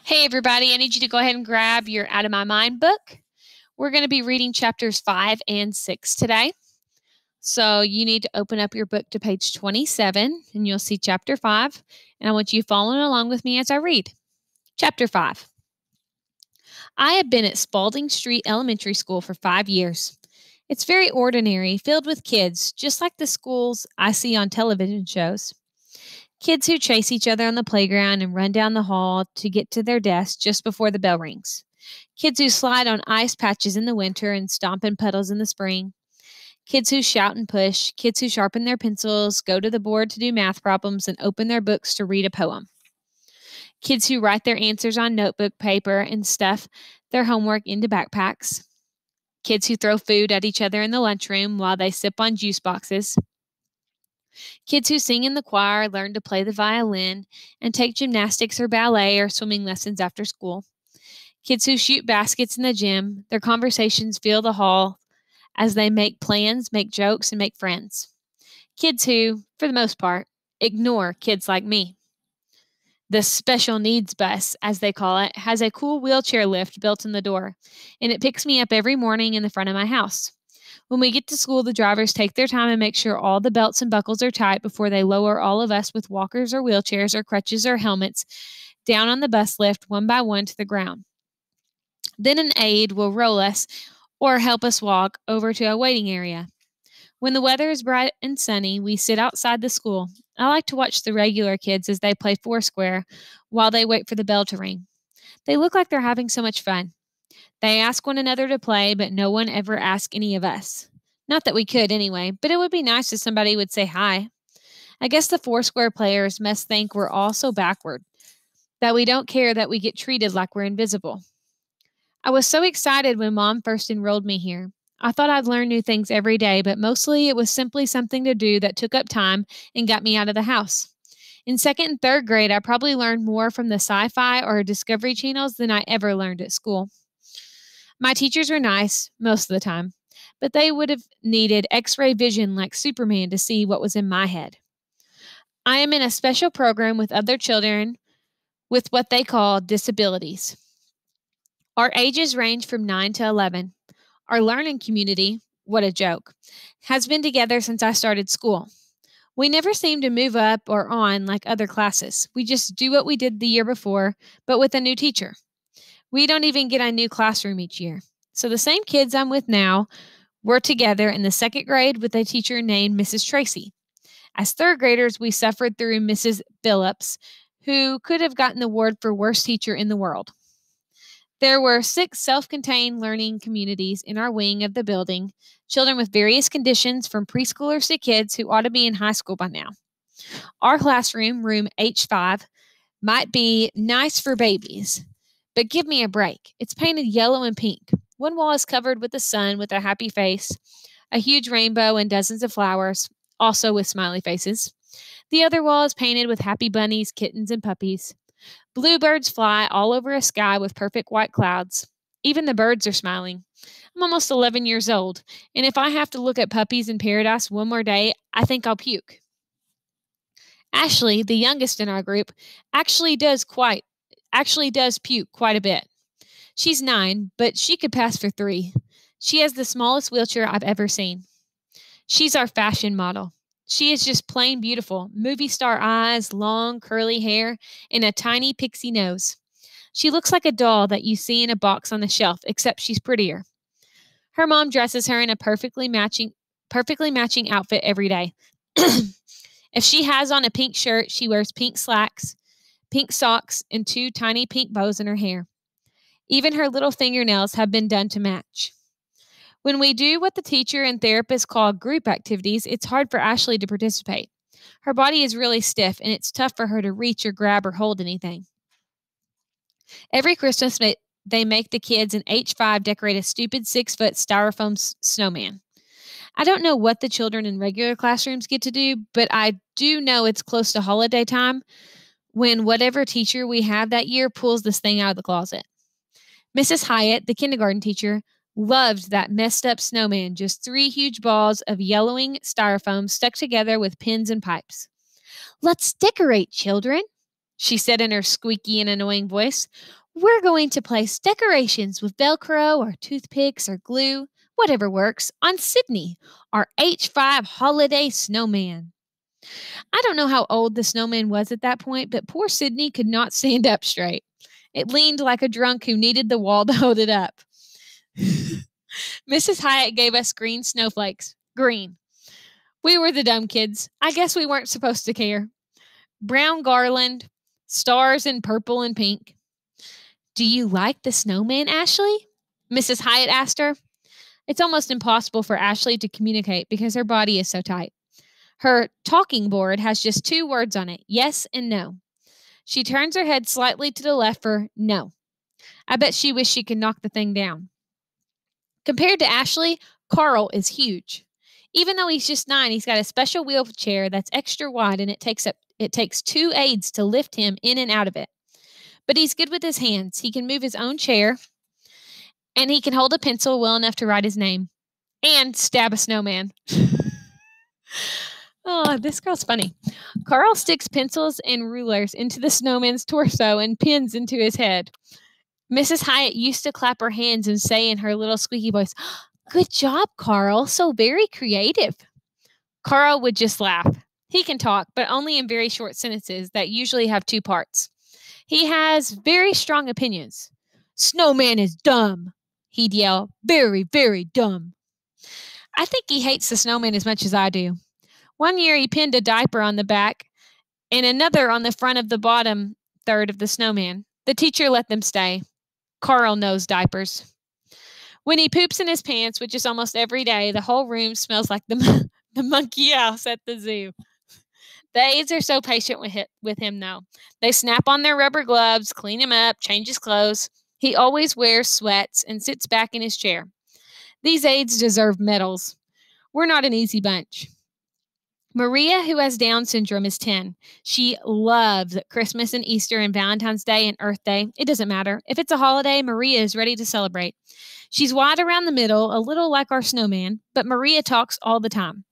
Hey, everybody, I need you to go ahead and grab your Out of My Mind book. We're going to be reading chapters 5 and 6 today. So you need to open up your book to page 27, and you'll see chapter 5. And I want you following along with me as I read. Chapter 5. I have been at Spalding Street Elementary School for 5 years. It's very ordinary, filled with kids, just like the schools I see on television shows. Kids who chase each other on the playground and run down the hall to get to their desks just before the bell rings. Kids who slide on ice patches in the winter and stomp in puddles in the spring. Kids who shout and push. Kids who sharpen their pencils, go to the board to do math problems, and open their books to read a poem. Kids who write their answers on notebook paper and stuff their homework into backpacks. Kids who throw food at each other in the lunchroom while they sip on juice boxes. Kids who sing in the choir, learn to play the violin, and take gymnastics or ballet or swimming lessons after school. Kids who shoot baskets in the gym, their conversations fill the hall as they make plans, make jokes, and make friends. Kids who, for the most part, ignore kids like me. The special needs bus, as they call it, has a cool wheelchair lift built in the door, and it picks me up every morning in the front of my house. When we get to school, the drivers take their time and make sure all the belts and buckles are tight before they lower all of us with walkers or wheelchairs or crutches or helmets down on the bus lift one by one to the ground. Then an aide will roll us or help us walk over to a waiting area. When the weather is bright and sunny, we sit outside the school. I like to watch the regular kids as they play foursquare while they wait for the bell to ring. They look like they're having so much fun. They ask one another to play, but no one ever asks any of us. Not that we could anyway, but it would be nice if somebody would say hi. I guess the foursquare players must think we're all so backward, that we don't care that we get treated like we're invisible. I was so excited when Mom first enrolled me here. I thought I'd learn new things every day, but mostly it was simply something to do that took up time and got me out of the house. In second and third grade, I probably learned more from the sci-fi or Discovery channels than I ever learned at school. My teachers were nice most of the time, but they would have needed x-ray vision like Superman to see what was in my head. I am in a special program with other children with what they call disabilities. Our ages range from 9 to 11. Our learning community, what a joke, has been together since I started school. We never seem to move up or on like other classes. We just do what we did the year before, but with a new teacher. We don't even get a new classroom each year. So the same kids I'm with now were together in the second grade with a teacher named Mrs. Tracy. As third graders, we suffered through Mrs. Phillips, who could have gotten the award for worst teacher in the world. There were 6 self-contained learning communities in our wing of the building, children with various conditions from preschoolers to kids who ought to be in high school by now. Our classroom, room H5, might be nice for babies, but give me a break. It's painted yellow and pink. One wall is covered with the sun with a happy face, a huge rainbow and dozens of flowers, also with smiley faces. The other wall is painted with happy bunnies, kittens, and puppies. Bluebirds fly all over a sky with perfect white clouds. Even the birds are smiling. I'm almost 11 years old, and if I have to look at puppies in paradise one more day, I think I'll puke. Ashley, the youngest in our group, actually does puke quite a bit. She's 9, but she could pass for 3. She has the smallest wheelchair I've ever seen. She's our fashion model. She is just plain beautiful, movie star eyes, long curly hair, and a tiny pixie nose. She looks like a doll that you see in a box on the shelf, except she's prettier. Her mom dresses her in a perfectly matching outfit every day. If she has on a pink shirt, she wears pink slacks, pink socks, and 2 tiny pink bows in her hair. Even her little fingernails have been done to match. When we do what the teacher and therapist call group activities, it's hard for Ashley to participate. Her body is really stiff, and it's tough for her to reach or grab or hold anything. Every Christmas, they make the kids in H5 decorate a stupid 6-foot styrofoam snowman. I don't know what the children in regular classrooms get to do, but I do know it's close to holiday time when whatever teacher we have that year pulls this thing out of the closet. Mrs. Hyatt, the kindergarten teacher, loved that messed up snowman, just 3 huge balls of yellowing styrofoam stuck together with pins and pipes. "Let's decorate, children." she said in her squeaky and annoying voice. We're going to place decorations with Velcro or toothpicks or glue, whatever works, on Sydney, our H5 holiday snowman. I don't know how old the snowman was at that point, but poor Sydney could not stand up straight. It leaned like a drunk who needed the wall to hold it up. Mrs. Hyatt gave us green snowflakes. Green. We were the dumb kids. I guess we weren't supposed to care. Brown garland, stars in purple and pink. Do you like the snowman, Ashley? Mrs. Hyatt asked her. It's almost impossible for Ashley to communicate because her body is so tight. Her talking board has just 2 words on it, yes and no. She turns her head slightly to the left for no. I bet she wished she could knock the thing down. Compared to Ashley, Carl is huge. Even though he's just 9, he's got a special wheelchair that's extra wide, and it takes 2 aides to lift him in and out of it. But he's good with his hands. He can move his own chair, and he can hold a pencil well enough to write his name and stab a snowman. Oh, this girl's funny. Carl sticks pencils and rulers into the snowman's torso and pins into his head. Mrs. Hyatt used to clap her hands and say in her little squeaky voice, Good job, Carl. So very creative. Carl would just laugh. He can talk, but only in very short sentences that usually have 2 parts. He has very strong opinions. Snowman is dumb, he'd yell. Very, very dumb. I think he hates the snowman as much as I do. One year he pinned a diaper on the back and another on the front of the bottom third of the snowman. The teacher let them stay. Carl knows diapers. When he poops in his pants, which is almost every day, the whole room smells like the monkey house at the zoo. The aides are so patient with him, though. They snap on their rubber gloves, clean him up, change his clothes. He always wears sweats and sits back in his chair. These aides deserve medals. We're not an easy bunch. Maria, who has Down syndrome, is 10. She loves Christmas and Easter and Valentine's Day and Earth Day. It doesn't matter. If it's a holiday, Maria is ready to celebrate. She's wide around the middle, a little like our snowman, but Maria talks all the time.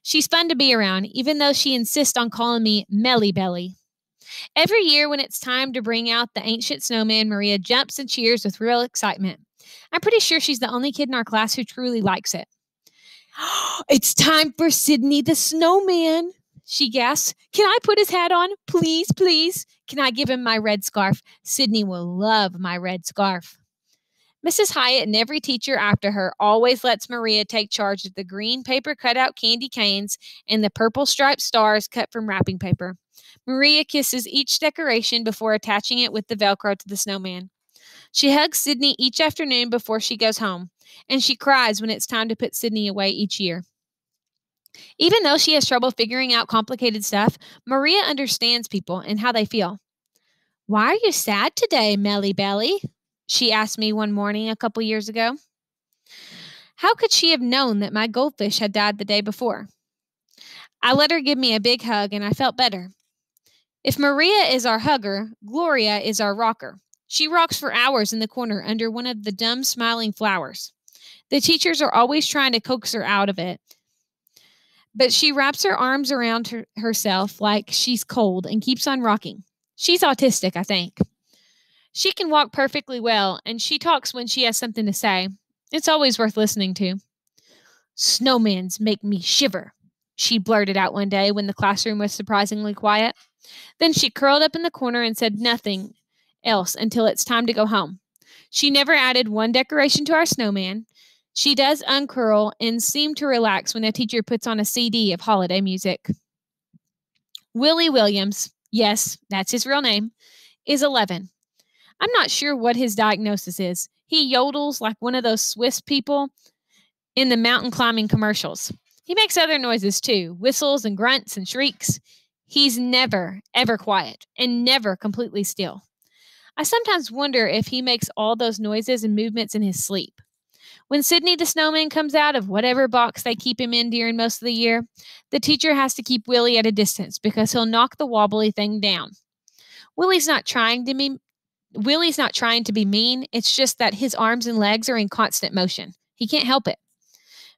She's fun to be around, even though she insists on calling me Melly Belly. Every year when it's time to bring out the ancient snowman, Maria jumps and cheers with real excitement. I'm pretty sure she's the only kid in our class who truly likes it. It's time for Sydney the snowman, she gasps. Can I put his hat on? Please, please. Can I give him my red scarf? Sydney will love my red scarf. Mrs. Hyatt and every teacher after her always lets Maria take charge of the green paper cutout candy canes and the purple striped stars cut from wrapping paper. Maria kisses each decoration before attaching it with the Velcro to the snowman. She hugs Sydney each afternoon before she goes home, and she cries when it's time to put Sydney away each year. Even though she has trouble figuring out complicated stuff, Maria understands people and how they feel. Why are you sad today, Melly Belly? She asked me one morning a couple years ago. How could she have known that my goldfish had died the day before? I let her give me a big hug, and I felt better. If Maria is our hugger, Gloria is our rocker. She rocks for hours in the corner under one of the dumb smiling flowers. The teachers are always trying to coax her out of it, but she wraps her arms around herself like she's cold and keeps on rocking. She's autistic, I think. She can walk perfectly well, and she talks when she has something to say. It's always worth listening to. Snowmans make me shiver, she blurted out one day when the classroom was surprisingly quiet. Then she curled up in the corner and said nothing else until it's time to go home. She never added one decoration to our snowman. She does uncurl and seem to relax when the teacher puts on a CD of holiday music. Willie Williams, yes, that's his real name, is 11. I'm not sure what his diagnosis is. He yodels like one of those Swiss people in the mountain climbing commercials. He makes other noises too, whistles and grunts and shrieks. He's never, ever quiet and never completely still. I sometimes wonder if he makes all those noises and movements in his sleep. When Sydney the snowman comes out of whatever box they keep him in during most of the year, the teacher has to keep Willie at a distance because he'll knock the wobbly thing down. Willie's not trying to be mean. It's just that his arms and legs are in constant motion. He can't help it.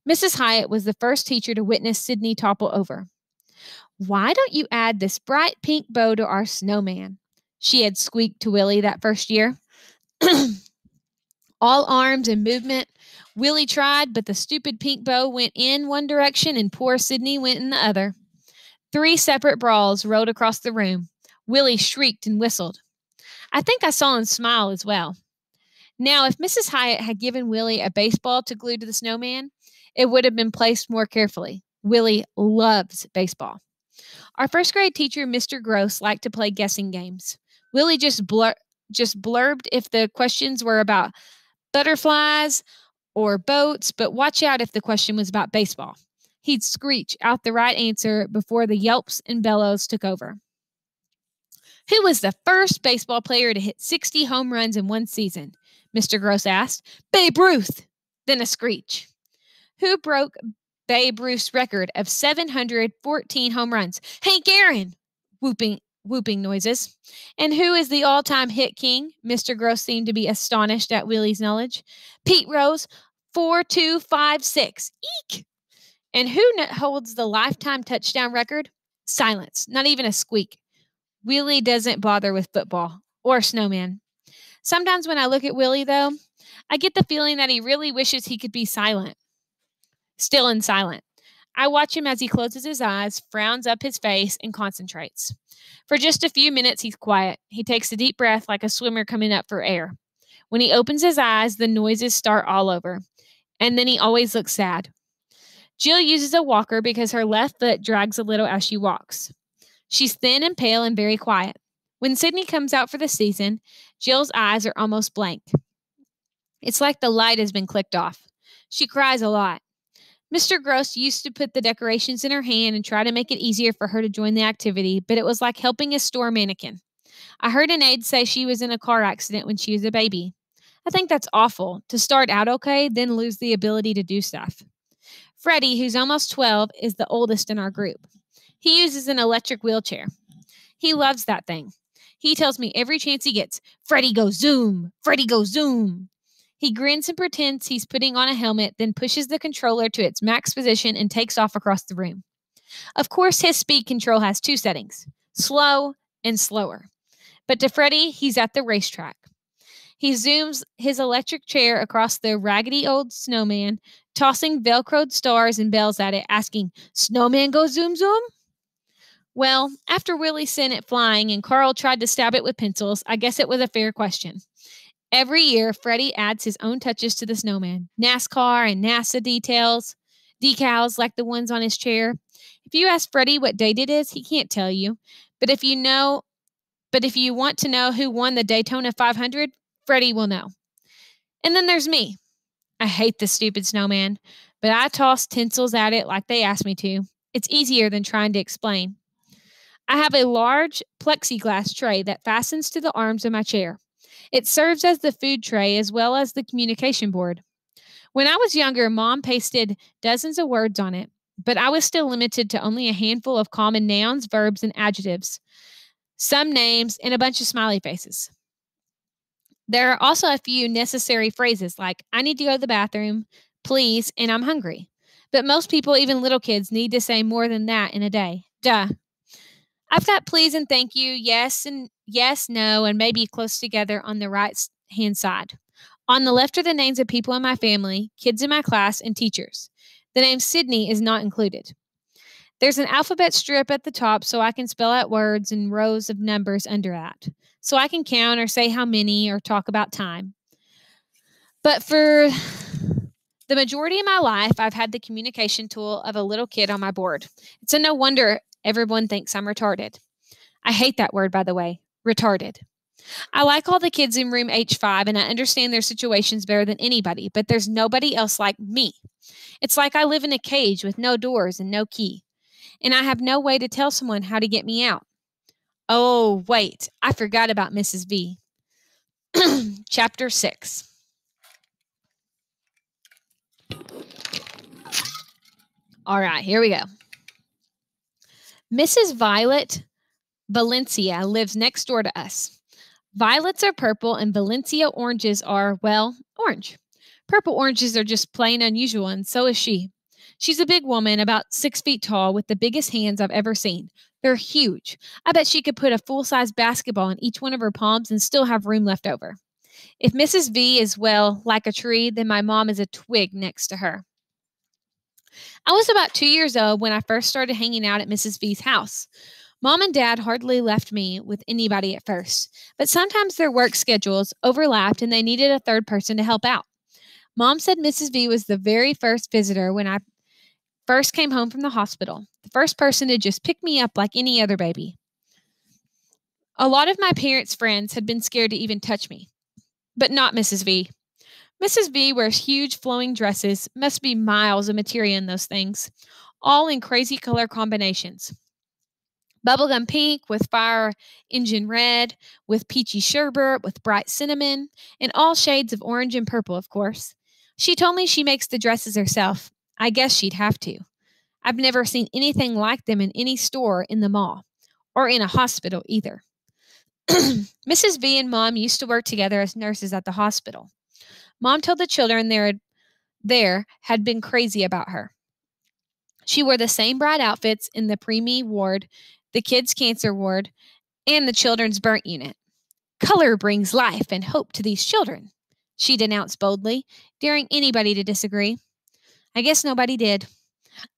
Mrs. Hyatt was the first teacher to witness Sydney topple over. Why don't you add this bright pink bow to our snowman? she had squeaked to Willie that first year. All arms and movement. Willie tried, but the stupid pink bow went in one direction and poor Sydney went in the other. 3 separate brawls rolled across the room. Willie shrieked and whistled. I think I saw him smile as well. Now, if Mrs. Hyatt had given Willie a baseball to glue to the snowman, it would have been placed more carefully. Willie loves baseball. Our first grade teacher, Mr. Gross, liked to play guessing games. Willie just blurbed if the questions were about butterflies or boats, but watch out if the question was about baseball. He'd screech out the right answer before the yelps and bellows took over. Who was the first baseball player to hit 60 home runs in one season? Mr. Gross asked. Babe Ruth. Then a screech. Who broke Babe Ruth's record of 714 home runs? Hank Aaron. Whooping noises. And who is the all-time hit king? Mr. Gross seemed to be astonished at Willie's knowledge. Pete Rose, 4256. Eek! And who holds the lifetime touchdown record? Silence. Not even a squeak. Willie doesn't bother with football or snowman. Sometimes when I look at Willie, though, I get the feeling that he really wishes he could be silent. Still and silent. I watch him as he closes his eyes, frowns up his face, and concentrates. For just a few minutes, he's quiet. He takes a deep breath like a swimmer coming up for air. When he opens his eyes, the noises start all over. And then he always looks sad. Jill uses a walker because her left foot drags a little as she walks. She's thin and pale and very quiet. When Sydney comes out for the season, Jill's eyes are almost blank. It's like the light has been clicked off. She cries a lot. Mr. Gross used to put the decorations in her hand and try to make it easier for her to join the activity, but it was like helping a store mannequin. I heard an aide say she was in a car accident when she was a baby. I think that's awful, to start out okay, then lose the ability to do stuff. Freddie, who's almost 12, is the oldest in our group. He uses an electric wheelchair. He loves that thing. He tells me every chance he gets, Freddie go zoom, Freddie go zoom. He grins and pretends he's putting on a helmet, then pushes the controller to its max position and takes off across the room. Of course, his speed control has 2 settings, slow and slower. But to Freddie, he's at the racetrack. He zooms his electric chair across the raggedy old snowman, tossing velcroed stars and bells at it, asking, Snowman go zoom zoom? Well, after Willie sent it flying and Carl tried to stab it with pencils, I guess it was a fair question. Every year, Freddie adds his own touches to the snowman. NASCAR and NASA decals like the ones on his chair. If you ask Freddie what date it is, he can't tell you. But if you want to know who won the Daytona 500, Freddie will know. And then there's me. I hate this stupid snowman, but I toss tinsels at it like they asked me to. It's easier than trying to explain. I have a large plexiglass tray that fastens to the arms of my chair. It serves as the food tray as well as the communication board. When I was younger, Mom pasted dozens of words on it, but I was still limited to only a handful of common nouns, verbs, and adjectives, some names, and a bunch of smiley faces. There are also a few necessary phrases like, I need to go to the bathroom, please, and I'm hungry. But most people, even little kids, need to say more than that in a day. Duh. I've got please and thank you, yes, no, and maybe close together on the right-hand side. On the left are the names of people in my family, kids in my class, and teachers. The name Sydney is not included. There's an alphabet strip at the top so I can spell out words and rows of numbers under that, so I can count or say how many or talk about time. But for the majority of my life, I've had the communication tool of a little kid on my board. It's no wonder everyone thinks I'm retarded. I hate that word, by the way, retarded. I like all the kids in room H5, and I understand their situations better than anybody, but there's nobody else like me. It's like I live in a cage with no doors and no key, and I have no way to tell someone how to get me out. Oh, wait, I forgot about Mrs. V. Chapter 6. All right, here we go. Mrs. Violet Valencia lives next door to us. Violets are purple and Valencia oranges are, well, orange. Purple oranges are just plain unusual, and so is she. She's a big woman, about 6 feet tall, with the biggest hands I've ever seen. They're huge. I bet she could put a full-size basketball in each one of her palms and still have room left over. If Mrs. V is, well, like a tree, then my mom is a twig next to her. I was about 2 years old when I first started hanging out at Mrs. V's house. Mom and Dad hardly left me with anybody at first, but sometimes their work schedules overlapped and they needed a third person to help out. Mom said Mrs. V was the very first visitor when I first came home from the hospital, the first person to just pick me up like any other baby. A lot of my parents' friends had been scared to even touch me, but not Mrs. V. Mrs. V wears huge flowing dresses, must be miles of material in those things, all in crazy color combinations. Bubblegum pink with fire engine red, with peachy sherbet, with bright cinnamon, and all shades of orange and purple, of course. She told me she makes the dresses herself. I guess she'd have to. I've never seen anything like them in any store in the mall, or in a hospital either. Mrs. V and Mom used to work together as nurses at the hospital. Mom told the children there had been crazy about her. She wore the same bright outfits in the preemie ward, the kids' cancer ward, and the children's burnt unit. Color brings life and hope to these children, she denounced boldly, daring anybody to disagree. I guess nobody did.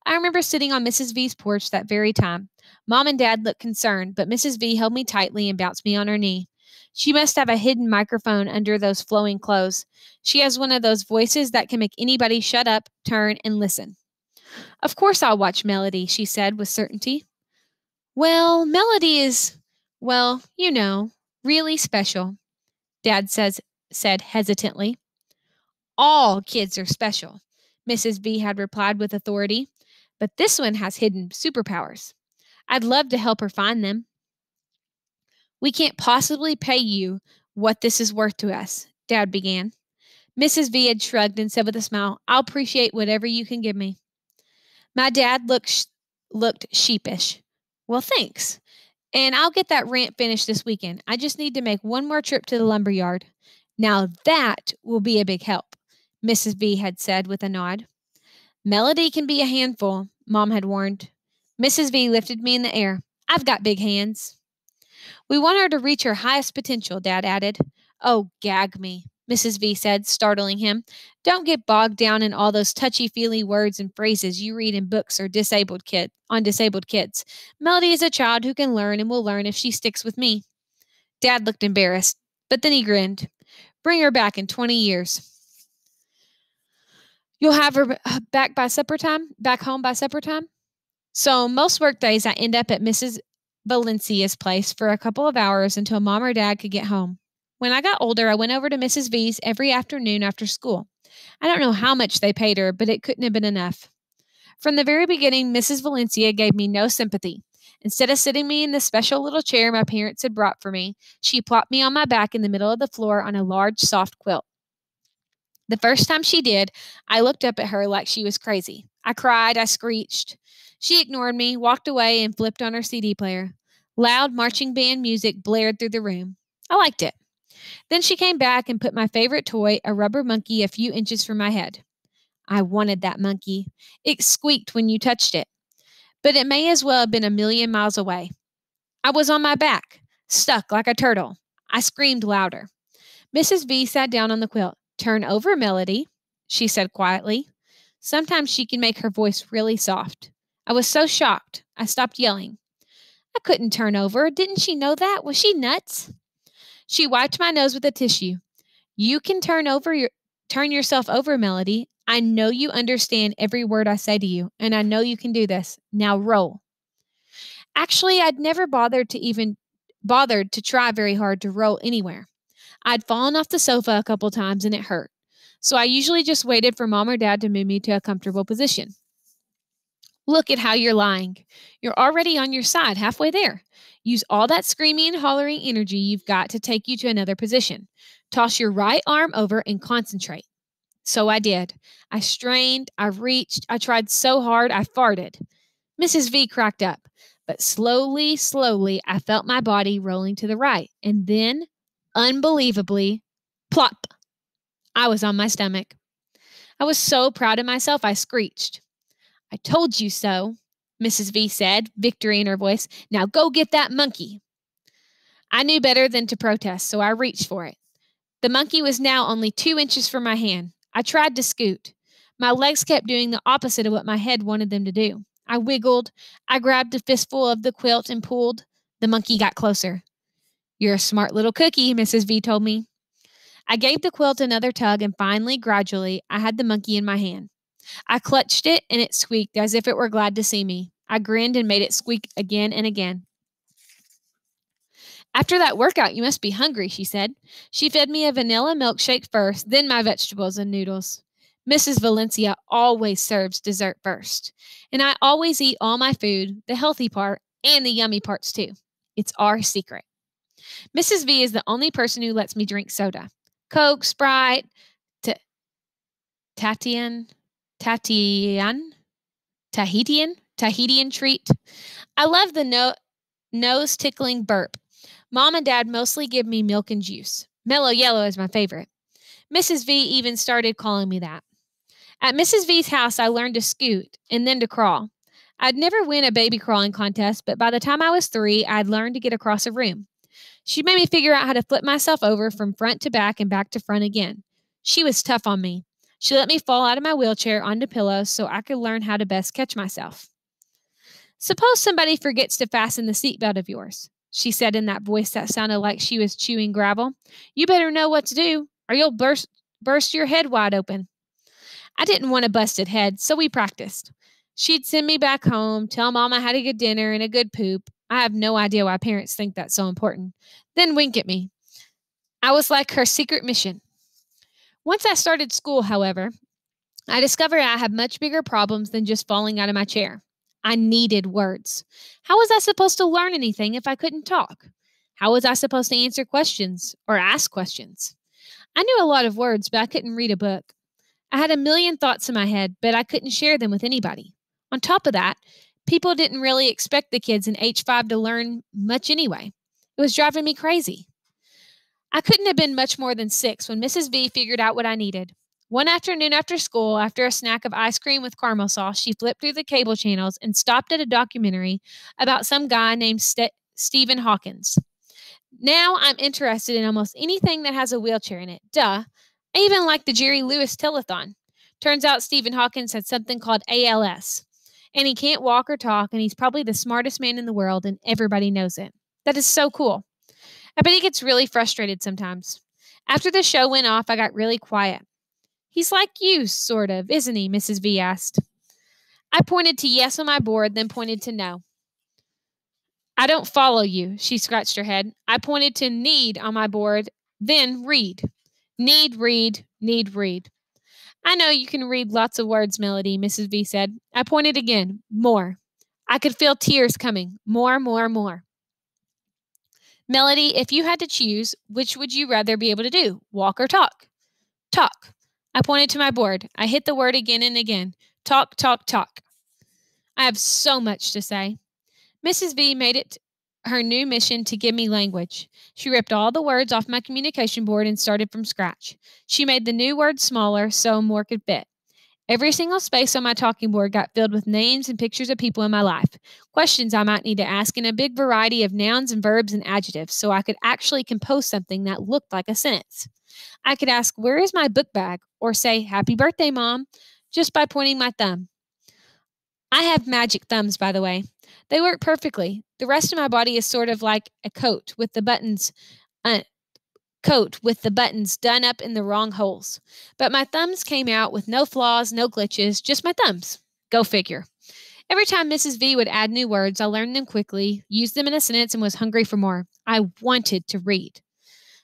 I remember sitting on Mrs. V's porch that very time. Mom and Dad looked concerned, but Mrs. V held me tightly and bounced me on her knee. She must have a hidden microphone under those flowing clothes. She has one of those voices that can make anybody shut up, turn, and listen. Of course I'll watch Melody, she said with certainty. Well, Melody is, well, you know, really special, Dad said hesitantly. All kids are special, Mrs. V had replied with authority, but this one has hidden superpowers. I'd love to help her find them. We can't possibly pay you what this is worth to us, Dad began. Mrs. V had shrugged and said with a smile, I'll appreciate whatever you can give me. My dad looked sheepish. Well, thanks. And I'll get that rant finished this weekend. I just need to make one more trip to the lumber yard. Now that will be a big help, Mrs. V had said with a nod. Melody can be a handful, Mom had warned. Mrs. V lifted me in the air. I've got big hands. We want her to reach her highest potential, Dad added. Oh, gag me, Mrs. V said, startling him. Don't get bogged down in all those touchy-feely words and phrases you read in books on disabled kids. Melody is a child who can learn and will learn if she sticks with me. Dad looked embarrassed, but then he grinned. Bring her back in 20 years. You'll have her back home by supper time? So most work days I end up at Mrs. Valencia's place for a couple of hours until Mom or Dad could get home. When I got older, I went over to Mrs. V's every afternoon after school. I don't know how much they paid her, but it couldn't have been enough. From the very beginning, Mrs. Valencia gave me no sympathy. Instead of sitting me in the special little chair my parents had brought for me, she plopped me on my back in the middle of the floor on a large, soft quilt. The first time she did, I looked up at her like she was crazy. I cried, I screeched. She ignored me, walked away, and flipped on her CD player. Loud marching band music blared through the room. I liked it. Then she came back and put my favorite toy, a rubber monkey, a few inches from my head. I wanted that monkey. It squeaked when you touched it. But it may as well have been a million miles away. I was on my back, stuck like a turtle. I screamed louder. Mrs. V sat down on the quilt. Turn over, Melody, she said quietly. Sometimes she can make her voice really soft. I was so shocked, I stopped yelling. I couldn't turn over. Didn't she know that? Was she nuts? She wiped my nose with a tissue. You can turn yourself over, Melody. I know you understand every word I say to you, and I know you can do this. Now roll. Actually, I'd never bothered to try very hard to roll anywhere. I'd fallen off the sofa a couple times and it hurt. So I usually just waited for Mom or Dad to move me to a comfortable position. Look at how you're lying. You're already on your side, halfway there. Use all that screaming and hollering energy you've got to take you to another position. Toss your right arm over and concentrate. So I did. I strained, I reached, I tried so hard I farted. Mrs. V cracked up, but slowly, I felt my body rolling to the right. And then, unbelievably, plop, I was on my stomach. I was so proud of myself, I screeched. I told you so, Mrs. V said, victory in her voice. Now go get that monkey. I knew better than to protest, so I reached for it. The monkey was now only 2 inches from my hand. I tried to scoot. My legs kept doing the opposite of what my head wanted them to do. I wiggled. I grabbed a fistful of the quilt and pulled. The monkey got closer. You're a smart little cookie, Mrs. V told me. I gave the quilt another tug, and finally, gradually, I had the monkey in my hand. I clutched it, and it squeaked as if it were glad to see me. I grinned and made it squeak again and again. After that workout, you must be hungry, she said. She fed me a vanilla milkshake first, then my vegetables and noodles. Mrs. Valencia always serves dessert first, and I always eat all my food, the healthy part, and the yummy parts too. It's our secret. Mrs. V is the only person who lets me drink soda. Coke, Sprite, Tahitian treat. I love the nose-tickling burp. Mom and Dad mostly give me milk and juice. Mellow Yellow is my favorite. Mrs. V even started calling me that. At Mrs. V's house, I learned to scoot and then to crawl. I'd never win a baby crawling contest, but by the time I was 3, I'd learned to get across a room. She made me figure out how to flip myself over from front to back and back to front again. She was tough on me. She let me fall out of my wheelchair onto pillows so I could learn how to best catch myself. Suppose somebody forgets to fasten the seatbelt of yours, she said in that voice that sounded like she was chewing gravel. You better know what to do, or you'll burst your head wide open. I didn't want a busted head, so we practiced. She'd send me back home, tell Mom I had a good dinner and a good poop. I have no idea why parents think that's so important. Then wink at me. I was like her secret mission. Once I started school, however, I discovered I had much bigger problems than just falling out of my chair. I needed words. How was I supposed to learn anything if I couldn't talk? How was I supposed to answer questions or ask questions? I knew a lot of words, but I couldn't read a book. I had a million thoughts in my head, but I couldn't share them with anybody. On top of that, people didn't really expect the kids in H5 to learn much anyway. It was driving me crazy. I couldn't have been much more than 6 when Mrs. V figured out what I needed. One afternoon after school, after a snack of ice cream with caramel sauce, she flipped through the cable channels and stopped at a documentary about some guy named Stephen Hawkins. Now I'm interested in almost anything that has a wheelchair in it. Duh. I even like the Jerry Lewis telethon. Turns out Stephen Hawkins had something called ALS. And he can't walk or talk, and he's probably the smartest man in the world, and everybody knows it. That is so cool. I bet he gets really frustrated sometimes. After the show went off, I got really quiet. He's like you, sort of, isn't he? Mrs. V asked. I pointed to yes on my board, then pointed to no. I don't follow you, she scratched her head. I pointed to need on my board, then read. Need, read, need, read. I know you can read lots of words, Melody, Mrs. V said. I pointed again. More. I could feel tears coming. More, more, more. Melody, if you had to choose, which would you rather be able to do? Walk or talk? Talk. I pointed to my board. I hit the word again and again. Talk, talk, talk. I have so much to say. Mrs. V made it her new mission to give me language. She ripped all the words off my communication board and started from scratch. She made the new words smaller so more could fit. Every single space on my talking board got filled with names and pictures of people in my life, questions I might need to ask, and a big variety of nouns and verbs and adjectives so I could actually compose something that looked like a sentence. I could ask, "Where is my book bag?" or say, "Happy birthday, Mom," just by pointing my thumb. I have magic thumbs, by the way. They work perfectly. The rest of my body is sort of like a coat with the buttons done up in the wrong holes. But my thumbs came out with no flaws, no glitches, just my thumbs. Go figure. Every time Mrs. V would add new words, I learned them quickly, used them in a sentence, and was hungry for more. I wanted to read.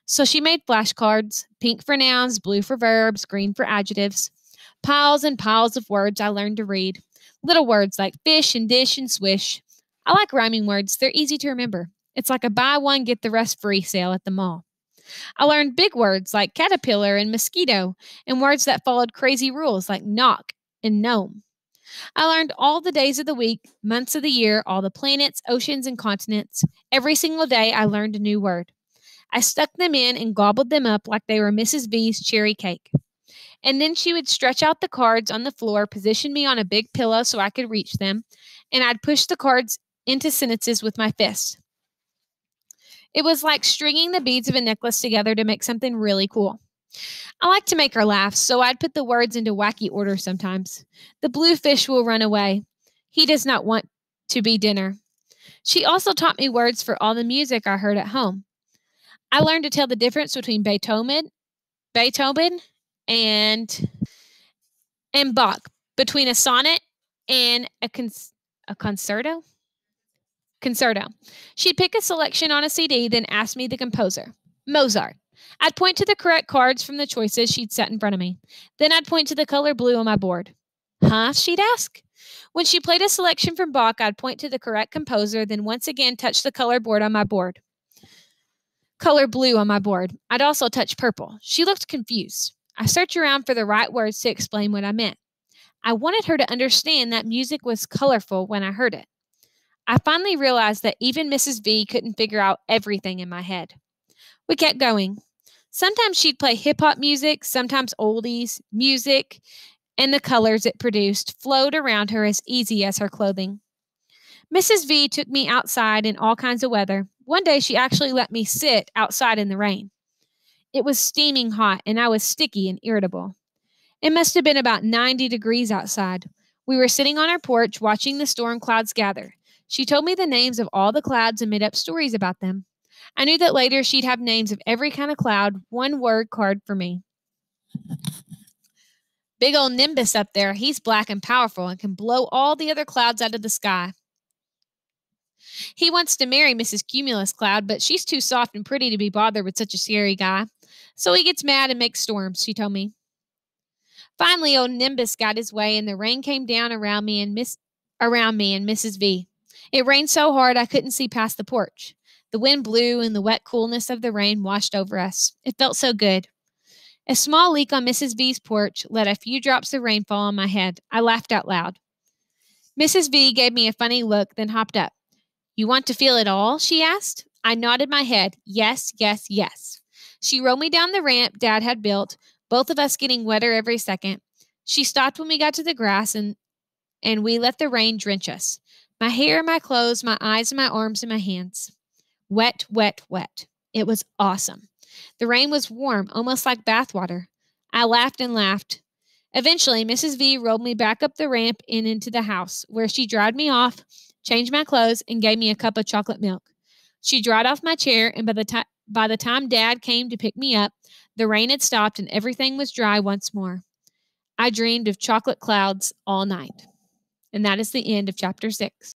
So she made flashcards, pink for nouns, blue for verbs, green for adjectives. Piles and piles of words I learned to read. Little words like fish and dish and swish. I like rhyming words. They're easy to remember. It's like a buy one, get the rest free sale at the mall. I learned big words like caterpillar and mosquito, and words that followed crazy rules like knock and gnome. I learned all the days of the week, months of the year, all the planets, oceans, and continents. Every single day, I learned a new word. I stuck them in and gobbled them up like they were Mrs. V's cherry cake. And then she would stretch out the cards on the floor, position me on a big pillow so I could reach them, and I'd push the cards into sentences with my fists. It was like stringing the beads of a necklace together to make something really cool. I like to make her laugh, so I'd put the words into wacky order sometimes. The blue fish will run away. He does not want to be dinner. She also taught me words for all the music I heard at home. I learned to tell the difference between Beethoven and Bach, between a sonnet and a concerto. Concerto. She'd pick a selection on a CD, then ask me the composer. Mozart. I'd point to the correct cards from the choices she'd set in front of me. Then I'd point to the color blue on my board. Huh? She'd ask. When she played a selection from Bach, I'd point to the correct composer, then once again touch the color blue on my board. I'd also touch purple. She looked confused. I searched around for the right words to explain what I meant. I wanted her to understand that music was colorful when I heard it. I finally realized that even Mrs. V couldn't figure out everything in my head. We kept going. Sometimes she'd play hip-hop music, sometimes oldies, music, and the colors it produced flowed around her as easy as her clothing. Mrs. V took me outside in all kinds of weather. One day she actually let me sit outside in the rain. It was steaming hot, and I was sticky and irritable. It must have been about 90 degrees outside. We were sitting on our porch watching the storm clouds gather. She told me the names of all the clouds and made up stories about them. I knew that later she'd have names of every kind of cloud, one word card for me. Big old Nimbus up there, he's black and powerful and can blow all the other clouds out of the sky. He wants to marry Mrs. Cumulus Cloud, but she's too soft and pretty to be bothered with such a scary guy. So he gets mad and makes storms, she told me. Finally, old Nimbus got his way, and the rain came down around me and Mrs. V. It rained so hard I couldn't see past the porch. The wind blew, and the wet coolness of the rain washed over us. It felt so good. A small leak on Mrs. V's porch let a few drops of rain fall on my head. I laughed out loud. Mrs. V gave me a funny look, then hopped up. You want to feel it all? She asked. I nodded my head. Yes, yes, yes. She rolled me down the ramp Dad had built, both of us getting wetter every second. She stopped when we got to the grass, and we let the rain drench us. My hair, my clothes, my eyes, my arms, and my hands. Wet, wet, wet. It was awesome. The rain was warm, almost like bathwater. I laughed and laughed. Eventually, Mrs. V rolled me back up the ramp and into the house, where she dried me off, changed my clothes, and gave me a cup of chocolate milk. She dried off my chair, and by the time Dad came to pick me up, the rain had stopped and everything was dry once more. I dreamed of chocolate clouds all night. And that is the end of chapter 6.